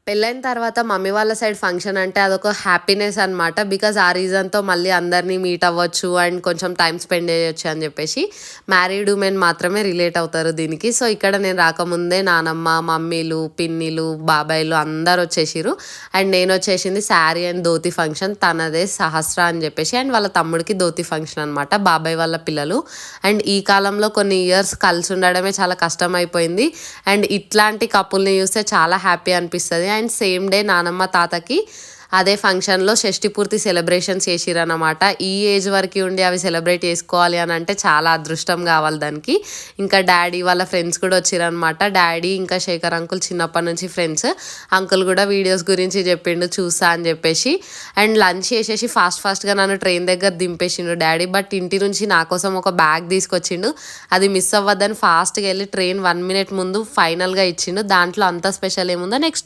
పెళ్ళైన తర్వాత మమ్మీ వాళ్ళ సైడ్ ఫంక్షన్ అంటే అదొక హ్యాపీనెస్ అనమాట. బికాజ్ ఆ రీజన్‌తో మళ్ళీ అందరిని మీట్ అవ్వచ్చు అండ్ కొంచెం టైమ్ స్పెండ్ చేయొచ్చు అని చెప్పేసి. మ్యారీడ్ ఉమెన్ మాత్రమే రిలేట్ అవుతారు దీనికి. సో, ఇక్కడ నేను రాకముందే నానమ్మ, మమ్మీలు, పిన్నిలు, బాబాయిలు అందరూ వచ్చేసిర్రు. అండ్ నేనొచ్చేసింది శారీ అండ్ ధోతి ఫంక్షన్. తనదే సహస్ర అని చెప్పేసి అండ్ వాళ్ళ తమ్ముడికి ధోతి ఫంక్షన్ అనమాట. బాబాయ్ వాళ్ళ పిల్లలు. అండ్ ఈ కాలంలో కొన్ని ఇయర్స్ కలిసి ఉండడమే చాలా కష్టమైపోయింది. అండ్ ఇట్లాంటి కపుల్‌ని చూస్తే చాలా హ్యాపీ అనిపిస్తది. అండ్ సేమ్ డే నానమ్మ తాతకి అదే ఫంక్షన్‌లో షష్టి పూర్తి సెలబ్రేషన్స్ చేసిరన్నమాట. ఈ ఏజ్ వరకి ఉండి అవి సెలబ్రేట్ చేసుకోవాలి అని అంటే చాలా అదృష్టం కావాలి దానికి. ఇంకా డాడీ వాళ్ళ ఫ్రెండ్స్ కూడా వచ్చిరనమాట. డాడీ ఇంకా శేఖర్ అంకుల్ చిన్నప్పటి నుంచి ఫ్రెండ్స్. అంకుల్ కూడా వీడియోస్ గురించి చెప్పిండు చూసా అని చెప్పేసి. అండ్ లంచ్ చేసేసి ఫాస్ట్‌గా నన్ను ట్రైన్ దగ్గర దింపేసిండు డాడీ. బట్ ఇంటి నుంచి నా కోసం ఒక బ్యాగ్ తీసుకొచ్చిండు. అది మిస్ అవ్వద్దని ఫాస్ట్‌గా వెళ్ళి ట్రైన్ 1 మినిట్ ముందు ఫైనల్‌గా ఇచ్చిండు. దాంట్లో అంత స్పెషల్ ఏముందో నెక్స్ట్